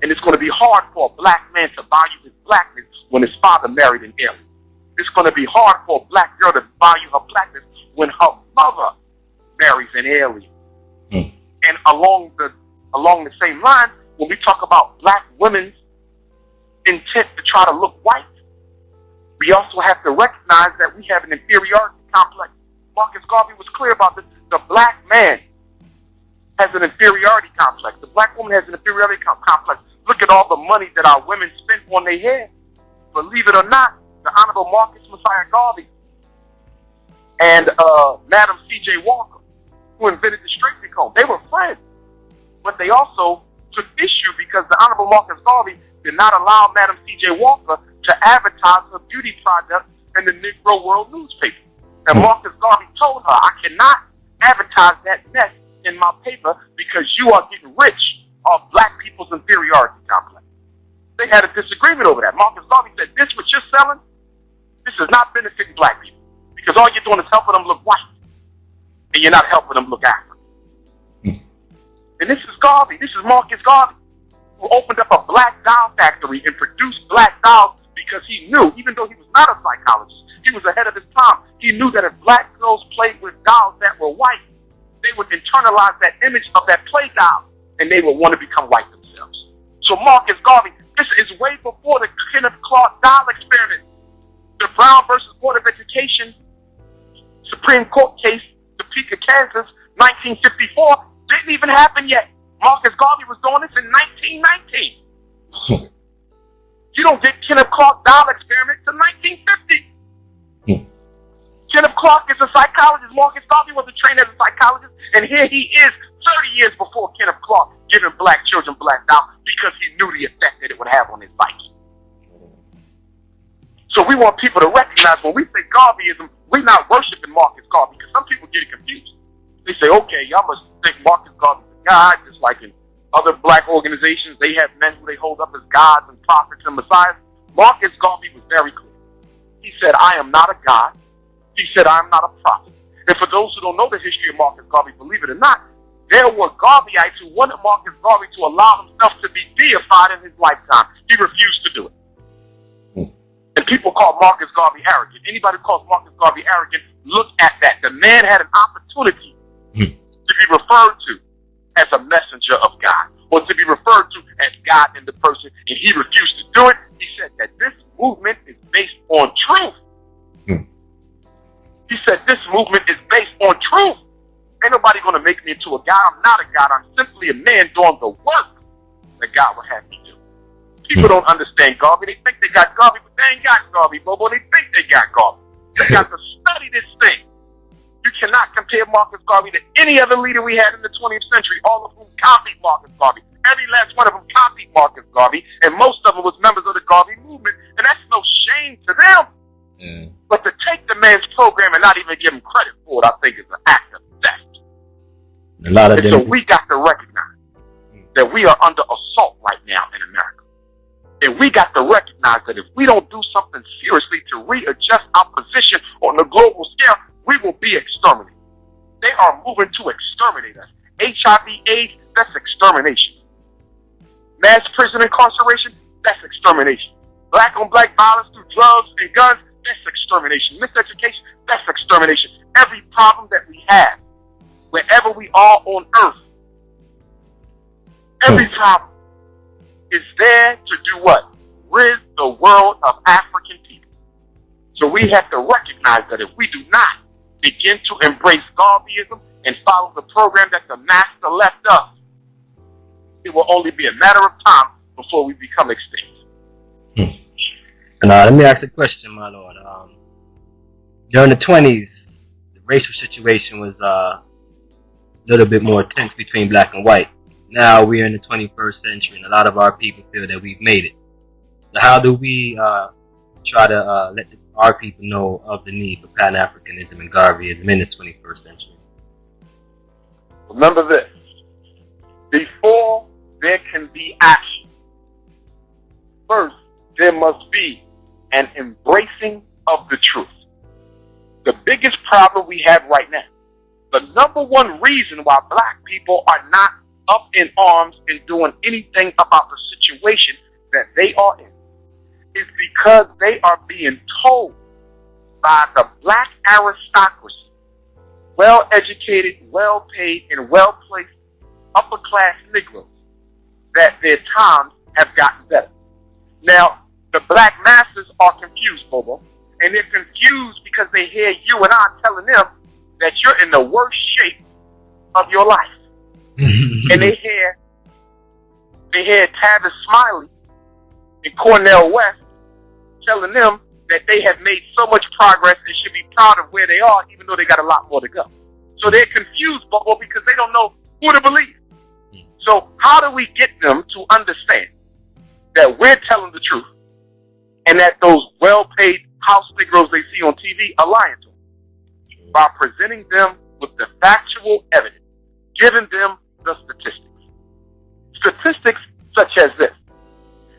And it's going to be hard for a black man to value his blackness when his father married an alien. It's going to be hard for a black girl to value her blackness when her mother marries an alien. And along the same line, when we talk about black women's intent to try to look white, we also have to recognize that we have an inferiority complex. Marcus Garvey was clear about this. The black man has an inferiority complex. The black woman has an inferiority complex. Look at all the money that our women spend on their hair. Believe it or not, the Honorable Marcus Messiah Garvey and Madam C.J. Walker, who invented the straightening comb, they were friends. But they also took issue because the Honorable Marcus Garvey did not allow Madam C.J. Walker to advertise her beauty product in the Negro World newspaper. And Marcus Garvey told her, I cannot advertise that mess in my paper because you are getting rich off black people's inferiority complex. They had a disagreement over that. Marcus Garvey said, this what you're selling, this is not benefiting black people because all you're doing is helping them look white and you're not helping them look African. And this is Garvey, this is Marcus Garvey, who opened up a black doll factory and produced black dolls because he knew, even though he was not a psychologist, he was ahead of his time. He knew that if black girls played with dolls that were white, they would internalize that image of that play doll, and they would want to become white themselves. So Marcus Garvey, this is way before the Kenneth Clark doll experiment. The Brown versus Board of Education Supreme Court case, Topeka, Kansas, 1954, didn't even happen yet. Marcus Garvey was doing this in 1919. You don't get Kenneth Clark doll experiment till 1950. Kenneth Clark is a psychologist. Marcus Garvey was trained as a psychologist, and here he is 30 years before Kenneth Clark giving black children black dolls because he knew the effect that it would have on his psyche. So we want people to recognize when we say Garveyism, we're not worshiping Marcus Garvey because some people get it confused. They say, okay, y'all must think Marcus Garvey is God, just like in other black organizations, they have men who they hold up as gods and prophets and messiahs. Marcus Garvey was very clear. He said, I am not a god. He said, I am not a prophet. And for those who don't know the history of Marcus Garvey, believe it or not, there were Garveyites who wanted Marcus Garvey to allow himself to be deified in his lifetime. He refused to do it. And people call Marcus Garvey arrogant. Anybody who calls Marcus Garvey arrogant, look at that. The man had an opportunity to be referred to as a messenger of God, or to be referred to as God in the person, and he refused to do it. He said that this movement is based on truth. He said this movement is based on truth. Ain't nobody going to make me into a God. I'm not a God. I'm simply a man doing the work that God would have me do. People don't understand Garvey. They think they got Garvey, but they ain't got Garvey, Bobo. They think they got Garvey. They got to study this thing. You cannot compare Marcus Garvey to any other leader we had in the 20th century, all of whom copied Marcus Garvey. Every last one of them copied Marcus Garvey, and most of them was members of the Garvey movement, and that's no shame to them. But to take the man's program and not even give him credit for it, I think is an act of theft. So we got to recognize that we are under assault right now in America. And we got to recognize that if we don't do something seriously to readjust our position on the global scale, we will be exterminated. They are moving to exterminate us. HIV/AIDS, that's extermination. Mass prison incarceration, that's extermination. Black on black violence through drugs and guns, that's extermination. Miseducation, that's extermination. Every problem that we have, wherever we are on earth, every problem is there to do what? Rid the world of African people. So we have to recognize that if we do not begin to embrace Garveyism and follow the program that the master left us, it will only be a matter of time before we become extinct. And let me ask a question, my lord. During the 20s, the racial situation was a little bit more tense between black and white. Now we're in the 21st century, and a lot of our people feel that we've made it. So how do we try to let our people know of the need for Pan-Africanism and Garveyism in the 21st century? Remember this. Before there can be action, first there must be an embracing of the truth. The biggest problem we have right now, the number one reason why black people are not up in arms and doing anything about the situation that they are in is because they are being told by the black aristocracy, well-educated, well-paid, and well-placed upper-class Negroes, that their times have gotten better. Now, the black masses are confused, Bobo, and they're confused because they hear you and I telling them that you're in the worst shape of your life. And they hear Tavis Smiley and Cornell West telling them that they have made so much progress and should be proud of where they are, even though they got a lot more to go. So they're confused, Bobo, because they don't know who to believe. So how do we get them to understand that we're telling the truth and that those well-paid house Negroes they see on TV are lying to them? By presenting them with the factual evidence, giving them the statistics. Statistics such as this.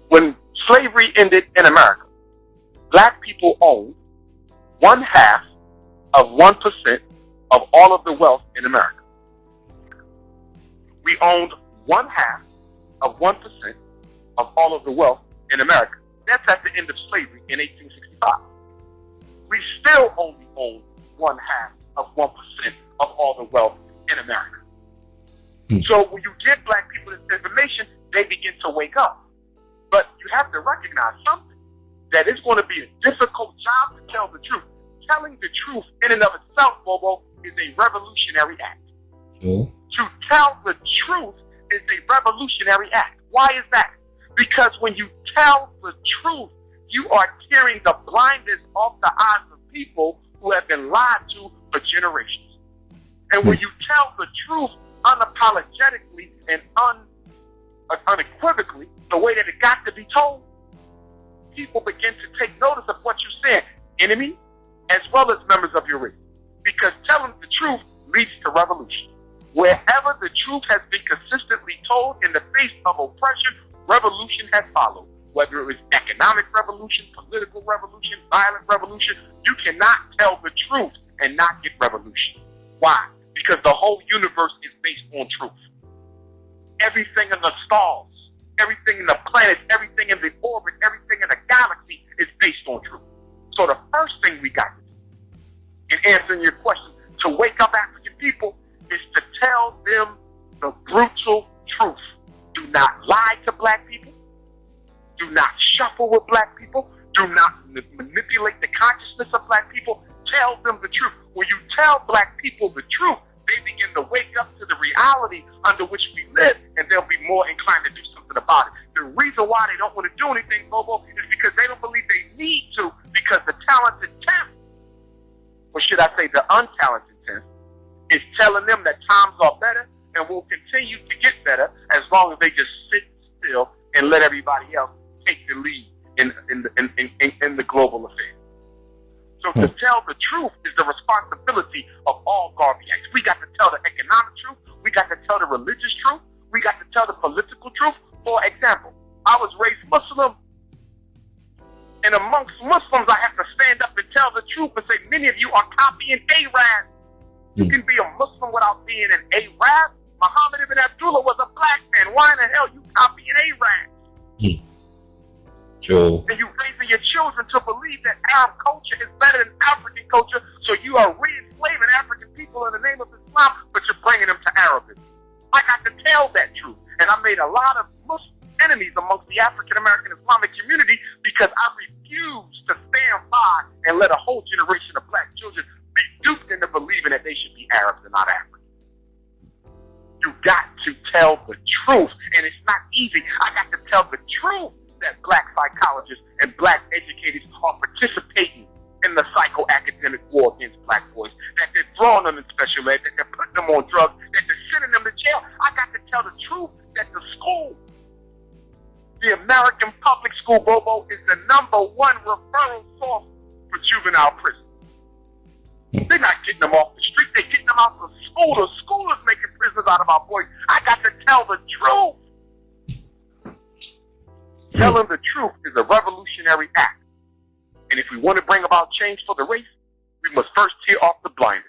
When slavery ended in America, black people owned 1/2 of 1% of all of the wealth in America. We owned 1/2 of 1% of all of the wealth in America. That's at the end of slavery in 1865. We still only own 1/2 of 1% of all the wealth in America. So when you give black people this information, they begin to wake up. But you have to recognize something, that it's going to be a difficult job to tell the truth. Telling the truth in and of itself, Bobo, is a revolutionary act. To tell the truth is a revolutionary act. Why is that? Because when you tell the truth, you are tearing the blinders off the eyes of people who have been lied to for generations. And when you tell the truth unapologetically and unequivocally, the way that it got to be told, people begin to take notice of what you said, enemy, as well as members of your race. Because telling the truth leads to revolution. Wherever the truth has been consistently told in the face of oppression, revolution has followed. Whether it was economic revolution, political revolution, violent revolution, you cannot tell the truth and not get revolution. Why? Because the whole universe is based on truth. Everything in the stars, everything in the planets, everything in the orbit, everything in the galaxy is based on truth. So the first thing we got to do, in answering your question, to wake up African people, is to tell them the brutal truth. Do not lie to black people. Do not shuffle with black people. Do not manipulate the consciousness of black people. Tell them the truth. When you tell black people the truth, they begin to wake up to the reality under which we live, and they'll be more inclined to do something about it. The reason why they don't want to do anything, Bobo, is because they don't believe they need to, because the talented 10th, or should I say the untalented 10th, is telling them that times are better and will continue to get better as long as they just sit still and let everybody else take the lead in the global affair. So to tell the truth is the responsibility of all Garveyites. We got to tell the economic truth. We got to tell the religious truth. We got to tell the political truth. For example, I was raised Muslim, and amongst Muslims, I have to stand up and tell the truth and say, many of you are copying Arabs. You can be a Muslim without being an Arab. Muhammad ibn Abdullah was a black man. Why in the hell you copying Arabs? True. And you raising your children to believe that Arab culture is better than African culture, so you are re-enslaving African people in the name of Islam, but you're bringing them to Arabism. I got to tell that truth. And I made a lot of Muslim enemies amongst the African-American Islamic community because I refuse to stand by and let a whole generation of black children be duped into believing that they should be Arabs and not Africans. You got to tell the truth, and it's not easy. I got to tell the truth that black psychologists and black educators are participating in the psychoacademic war against black boys, that they're throwing them in special ed, that they're putting them on drugs, that they're sending them to jail. I got to tell the truth that the school, the American public school, Bobo, is the #1 referral source for juvenile prison. They're not getting them off the street. They're getting them out of school. The school is making prisoners out of our boys. I got to tell the truth. Telling the truth is a revolutionary act. And if we want to bring about change for the race, we must first tear off the blinders.